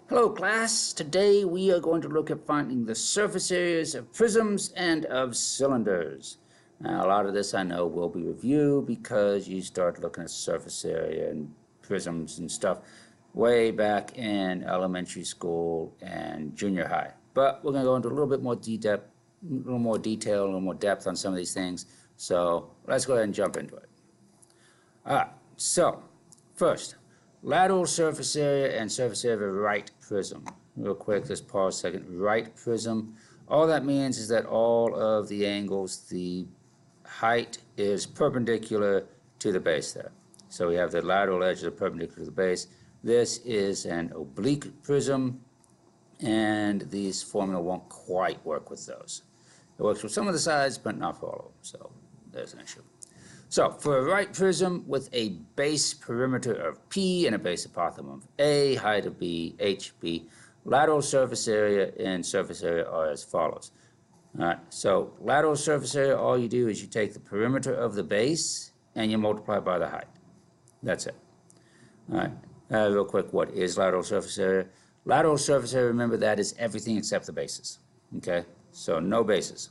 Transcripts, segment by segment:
Hello class, today we are going to look at finding the surface areas of prisms and of cylinders. Now a lot of this I know will be reviewed because you start looking at surface area and prisms and stuff way back in elementary school and junior high. But we're going to go into a little bit more detail, a little more depth on some of these things. So let's go ahead and jump into it. So first, lateral surface area and surface area of a right prism. Real quick, just pause a second. Right prism. All that means is that all of the angles, the height is perpendicular to the base there. So we have the lateral edges are perpendicular to the base. This is an oblique prism, and these formula won't quite work with those. It works with some of the sides, but not for all of them. So there's an issue. So for a right prism with a base perimeter of P and a base apothem of A, height of B, HB, lateral surface area and surface area are as follows. All right, so lateral surface area, all you do is you take the perimeter of the base and you multiply by the height. That's it. All right, real quick, what is lateral surface area? Lateral surface area, remember, that is everything except the bases. Okay, so no bases.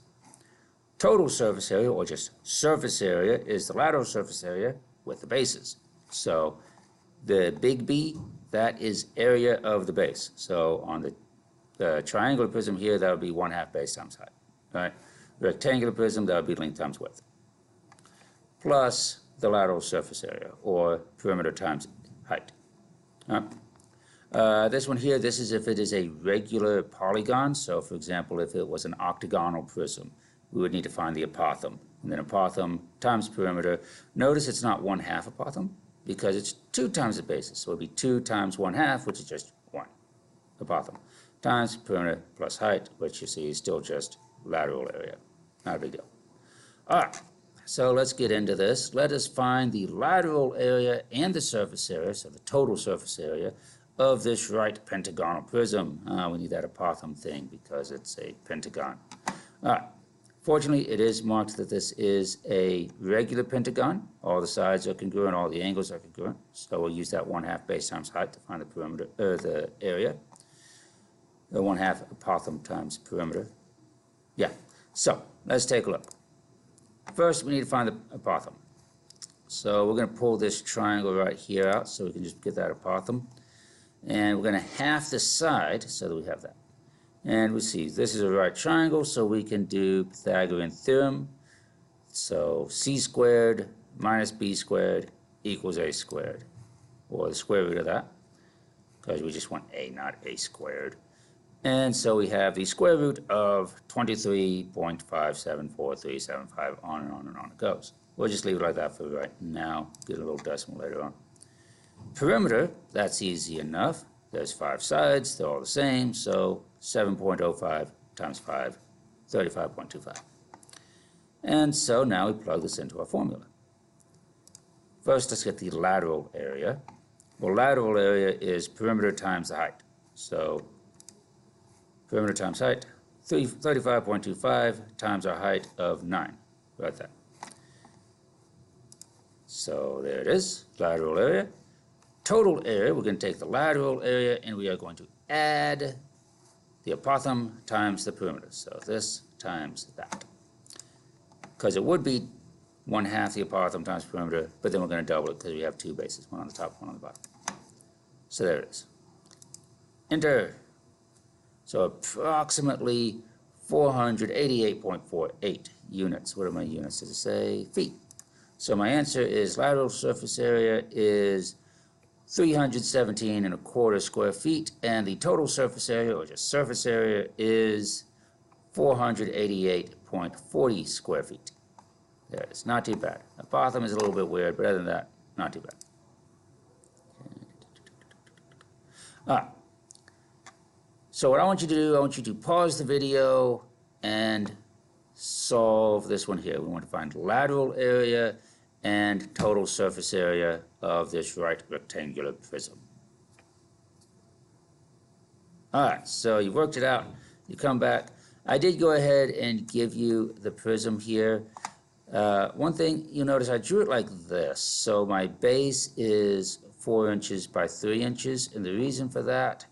Total surface area, or just surface area, is the lateral surface area with the bases. So the big B, that is area of the base. So on the triangular prism here, that would be 1/2 base times height. Right? Rectangular prism, that would be length times width. Plus the lateral surface area, or perimeter times height. This one here, this is if it is a regular polygon. So for example, if it was an octagonal prism, we would need to find the apothem, and then apothem times perimeter. Notice it's not 1/2 apothem because it's 2 times the basis, so it would be 2 times 1/2, which is just 1 apothem, times perimeter plus height, which you see is still just lateral area. Not a big deal. All right, so let's get into this. Let us find the lateral area and the surface area, so the total surface area of this right pentagonal prism. We need that apothem thing because it's a pentagon. All right. Fortunately, it is marked that this is a regular pentagon. All the sides are congruent, all the angles are congruent. So we'll use that 1/2 base times height to find the perimeter, the area. The 1/2 apothem times perimeter. Yeah, so let's take a look. First, we need to find the apothem. So we're going to pull this triangle right here out so we can just get that apothem. And we're going to half the side so that we have that. And we see this is a right triangle, so we can do Pythagorean theorem. So c squared minus b squared equals a squared, or the square root of that, because we just want a, not a squared. And so we have the square root of 23.574375, on and on and on it goes. We'll just leave it like that for right now, get a little decimal later on. Perimeter, that's easy enough. There's 5 sides, they're all the same, so 7.05 times 5, 35.25. And so now we plug this into our formula. First, let's get the lateral area. Well, lateral area is perimeter times the height. So perimeter times height, 35.25 times our height of 9, right there. So there it is, lateral area. Total area, we're going to take the lateral area and we are going to add the apothem times the perimeter. So this times that. Because it would be 1/2 the apothem times perimeter, but then we're going to double it because we have 2 bases, one on the top, one on the bottom. So there it is. Enter. So approximately 488.48 units. What are my units? Does it say? Feet. So my answer is lateral surface area is 317.25 square feet, and the total surface area, or just surface area, is 488.40 square feet. There it is. Not too bad. The bottom is a little bit weird, but other than that, not too bad. So what I want you to do, I want you to pause the video and solve this one here. We want to find lateral area and total surface area of this right rectangular prism. All right, so you worked it out. You come back. I did go ahead and give you the prism here. One thing you notice, I drew it like this. So my base is 4 inches by 3 inches, and the reason for that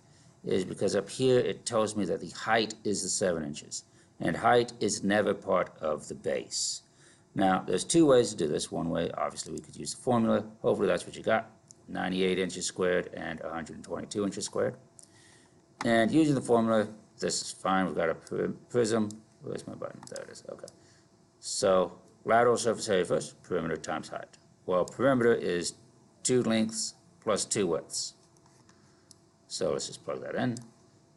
is because up here it tells me that the height is the 7 inches, and height is never part of the base. Now, there's two ways to do this. One way, obviously, we could use the formula. Hopefully that's what you got. 98 inches squared and 122 inches squared. And using the formula, this is fine. We've got a prism. Where's my button? There it is. Okay. So, lateral surface area first, perimeter times height. Well, perimeter is 2 lengths plus 2 widths. So let's just plug that in.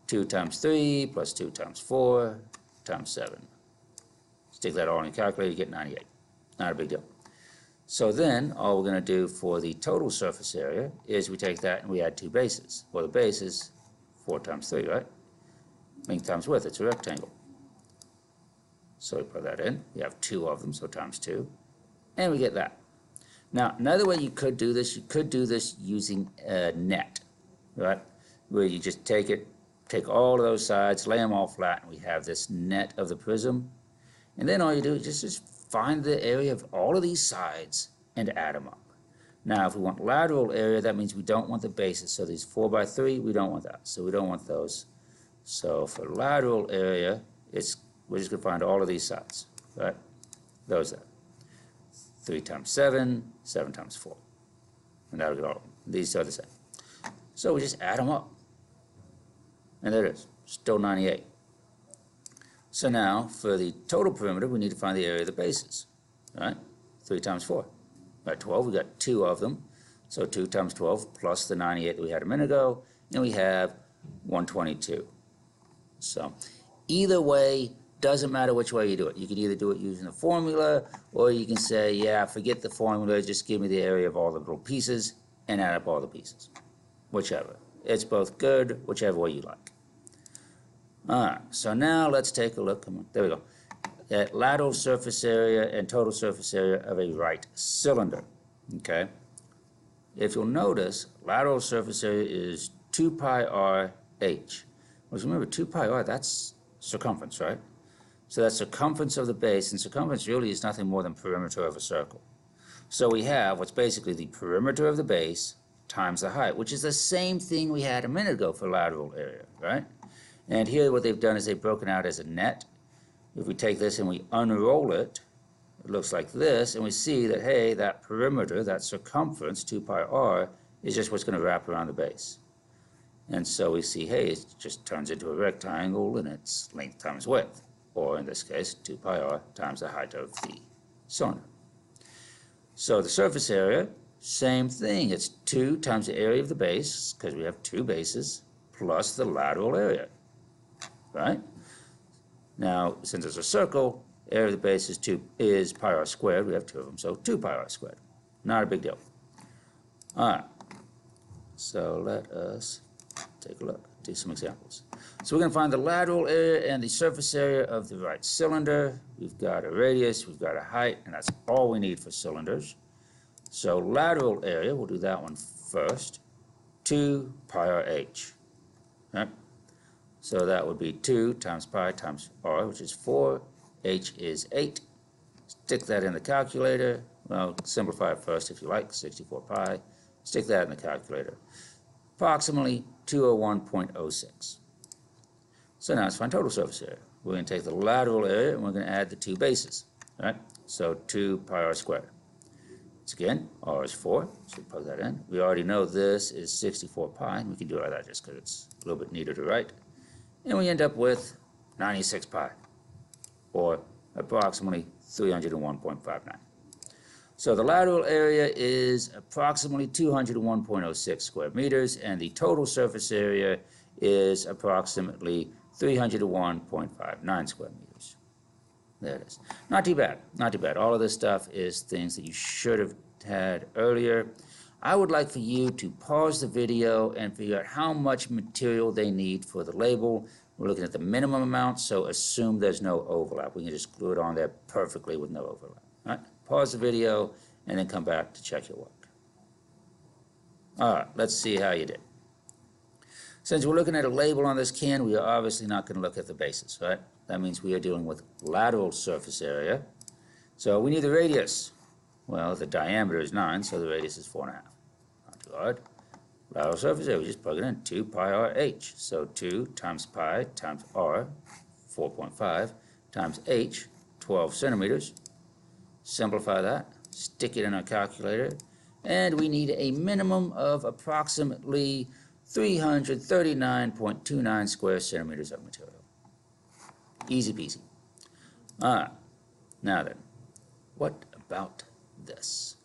2 times 3 plus 2 times 4 times 7. Stick that all in your calculator, you get 98. Not a big deal. So then, all we're going to do for the total surface area is we take that and we add 2 bases. Well, the base is 4 times 3, right? Length times width, it's a rectangle. So we put that in. We have 2 of them, so times 2. And we get that. Now, another way you could do this using a net, right? Where you just take all of those sides, lay them all flat, and we have this net of the prism. And then all you do is just find the area of all of these sides and add them up. Now, if we want lateral area, that means we don't want the bases. So these 4 by 3, we don't want that. So we don't want those. So for lateral area, we're just going to find all of these sides, right? Those there. 3 times 7, 7 times 4. And that'll get all of them. These are the same. So we just add them up. And there it is. Still 98. So now, for the total perimeter, we need to find the area of the bases. All right? 3 times 4. Got 12. We got 2 of them. So 2 times 12 plus the 98 that we had a minute ago. And we have 122. So either way, doesn't matter which way you do it. You can either do it using the formula, or you can say, yeah, forget the formula, just give me the area of all the little pieces and add up all the pieces. Whichever. It's both good, whichever way you like. All right, so now let's take a look. Come on, there we go. At lateral surface area and total surface area of a right cylinder. Okay. If you'll notice, lateral surface area is 2 pi r h. Well, remember, 2 pi r, that's circumference, right? So that's circumference of the base, and circumference really is nothing more than perimeter of a circle. So we have what's basically the perimeter of the base times the height, which is the same thing we had a minute ago for lateral area, right? And here what they've done is they've broken out as a net. If we take this and we unroll it, it looks like this, and we see that, hey, that perimeter, that circumference, 2 pi r, is just what's going to wrap around the base. And so we see, hey, it just turns into a rectangle, and it's length times width, or in this case, 2 pi r times the height of the cylinder. So the surface area, same thing. It's 2 times the area of the base, because we have 2 bases, plus the lateral area, right? Now, since it's a circle, area of the base is pi r squared. We have 2 of them, so 2 pi r squared. Not a big deal. All right. So let us take a look, do some examples. So we're going to find the lateral area and the surface area of the right cylinder. We've got a radius, we've got a height, and that's all we need for cylinders. So lateral area, we'll do that one first, 2 pi r h. Right? So that would be 2 times pi times r, which is 4. H is 8. Stick that in the calculator. Well, simplify it first if you like, 64 pi. Stick that in the calculator. Approximately 201.06. So now let's find total surface area. We're going to take the lateral area and we're going to add the 2 bases. Right? So 2 pi r squared. Once again, r is 4, so we plug that in. We already know this is 64 pi. We can do it like that just because it's a little bit neater to write. And we end up with 96 pi, or approximately 301.59. So the lateral area is approximately 201.06 square meters, and the total surface area is approximately 301.59 square meters. There it is. Not too bad, not too bad. All of this stuff is things that you should have had earlier. I would like for you to pause the video and figure out how much material they need for the label. We're looking at the minimum amount, so assume there's no overlap. We can just glue it on there perfectly with no overlap. All right? Pause the video and then come back to check your work. All right, let's see how you did. Since we're looking at a label on this can, we are obviously not going to look at the bases, right? That means we are dealing with lateral surface area. So we need the radius. Well, the diameter is 9, so the radius is 4.5. Not too hard. Lateral surface area, we just plug it in, 2 pi r h. So 2 times pi times r, 4.5, times h, 12 centimeters. Simplify that, stick it in our calculator, and we need a minimum of approximately 339.29 square centimeters of material. Easy peasy. All right, now then, what about this?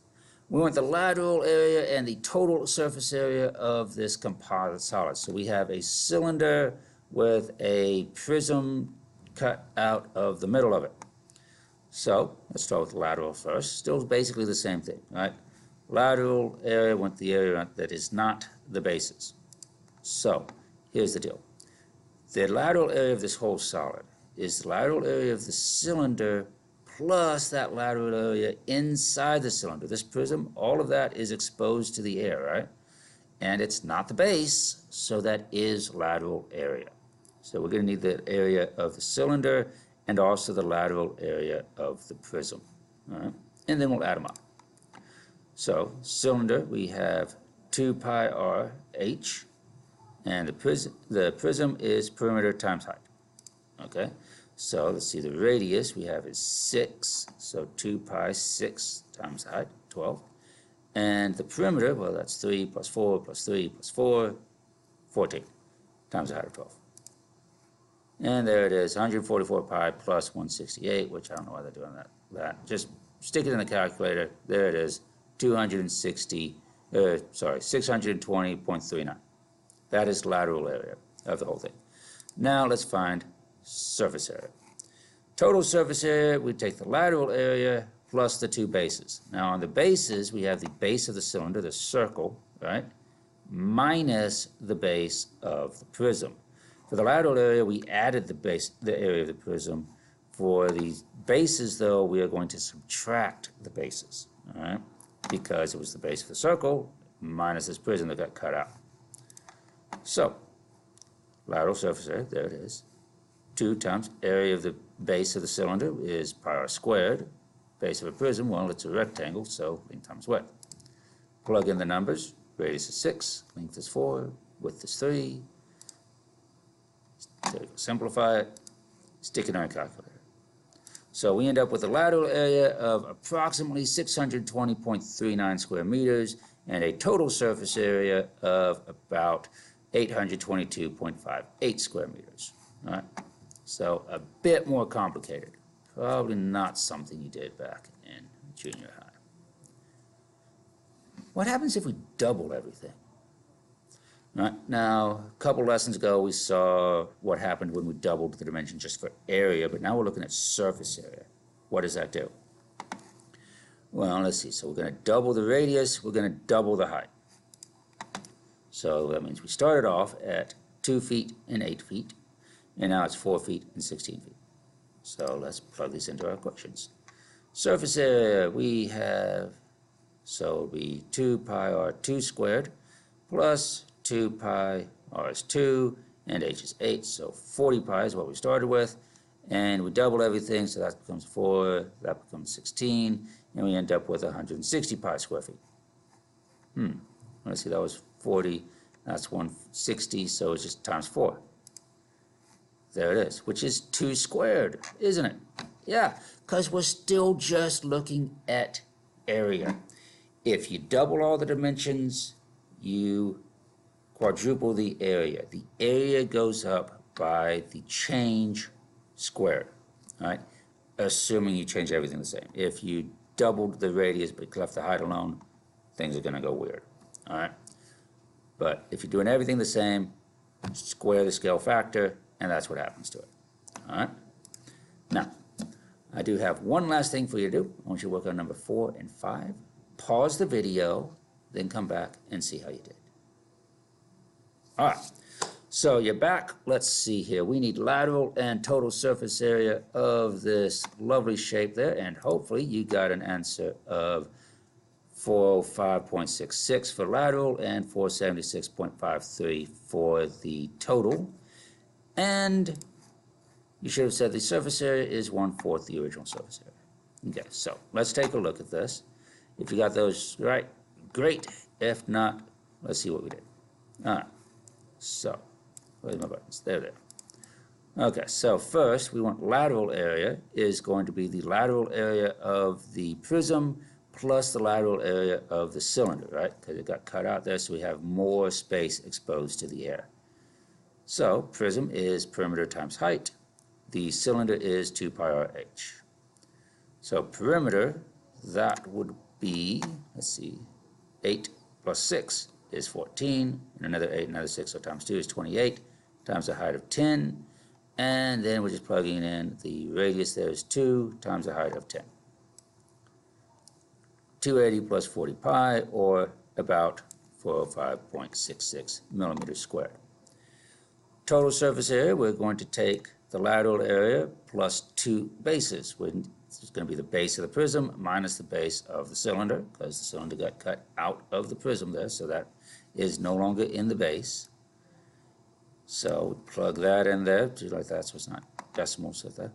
We want the lateral area and the total surface area of this composite solid. So we have a cylinder with a prism cut out of the middle of it. So let's start with lateral first. Still basically the same thing, right? Lateral area, want the area that is not the bases. So here's the deal. The lateral area of this whole solid is the lateral area of the cylinder plus that lateral area inside the cylinder. This prism, all of that is exposed to the air, right? And it's not the base, so that is lateral area. So we're going to need the area of the cylinder and also the lateral area of the prism. All right? And then we'll add them up. So cylinder, we have 2 pi r h, and the prism is perimeter times height. Okay, so let's see, the radius we have is 6, so 2 pi 6 times height, 12. And the perimeter, well, that's 3 plus 4 plus 3 plus 4, 14 times the height of 12. And there it is, 144 pi plus 168, which I don't know why they're doing that. Just stick it in the calculator. There it is, 620.39. That is lateral area of the whole thing. Now let's find surface area. Total surface area, we take the lateral area plus the two bases. Now on the bases, we have the base of the cylinder, the circle, right, minus the base of the prism. For the lateral area, we added the area of the prism. For the bases, though, we are going to subtract the bases, all right, because it was the base of the circle minus this prism that got cut out. So, lateral surface area, there it is. 2 times area of the base of the cylinder is pi r squared. Base of a prism, well, it's a rectangle, so length times width. Plug in the numbers. Radius is 6, length is 4, width is 3. Simplify it, stick it in our calculator. So we end up with a lateral area of approximately 620.39 square meters and a total surface area of about 822.58 square meters. All right? So a bit more complicated. Probably not something you did back in junior high. What happens if we double everything? Right. Now, a couple lessons ago, we saw what happened when we doubled the dimension just for area, but now we're looking at surface area. What does that do? Well, let's see. So we're going to double the radius. We're going to double the height. So that means we started off at 2 feet and 8 feet, and now it's 4 feet and 16 feet. So let's plug these into our equations. Surface area, we have, so it'll be 2 pi r2 squared plus 2 pi r is 2, and h is 8, so 40 pi is what we started with. And we double everything, so that becomes 4, that becomes 16, and we end up with 160 pi square feet. Let's see, that was 40, that's 160, so it's just times 4. There it is, which is 2 squared, isn't it? Yeah, because we're still just looking at area. If you double all the dimensions, you quadruple the area. The area goes up by the change squared, all right? Assuming you change everything the same. If you doubled the radius but left the height alone, things are going to go weird, all right? But if you're doing everything the same, square the scale factor, and that's what happens to it, all right? Now, I do have one last thing for you to do. I want you to work on number 4 and 5. Pause the video, then come back and see how you did. All right, so you're back. Let's see here. We need lateral and total surface area of this lovely shape there, and hopefully you got an answer of 405.66 for lateral and 476.53 for the total. And you should have said the surface area is 1/4 the original surface area. Okay, so let's take a look at this. If you got those right, great. If not, let's see what we did. All right, so where's my buttons? There. Okay, so first we want lateral area is going to be the lateral area of the prism plus the lateral area of the cylinder, right? Because it got cut out there, so we have more space exposed to the air. So prism is perimeter times height. The cylinder is 2 pi r h. So perimeter, that would be, let's see, 8 plus 6 is 14, and another 8, another 6, so times 2 is 28, times the height of 10, and then we're just plugging in the radius there is 2 times the height of 10. 280 plus 40 pi, or about 405.66 millimeters squared. Total surface area, we're going to take the lateral area plus 2 bases. It's going to be the base of the prism minus the base of the cylinder, because the cylinder got cut out of the prism there, so that is no longer in the base. So we plug that in there, just like that, so it's not decimal, so that.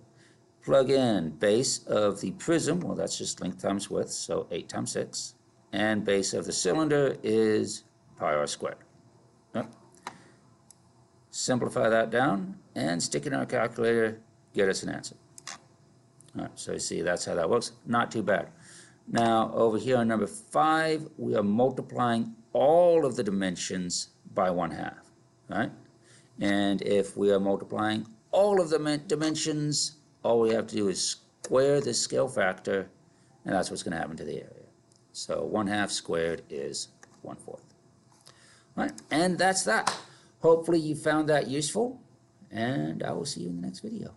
Plug in base of the prism, well, that's just length times width, so 8 times 6. And base of the cylinder is pi r squared. Simplify that down and stick it in our calculator, get us an answer. All right, so you see that's how that works. Not too bad. Now over here on number 5, we are multiplying all of the dimensions by 1/2, right? And if we are multiplying all of the dimensions, all we have to do is square the scale factor, and that's what's going to happen to the area. So 1/2 squared is 1/4. All right, and that's that. Hopefully you found that useful, and I will see you in the next video.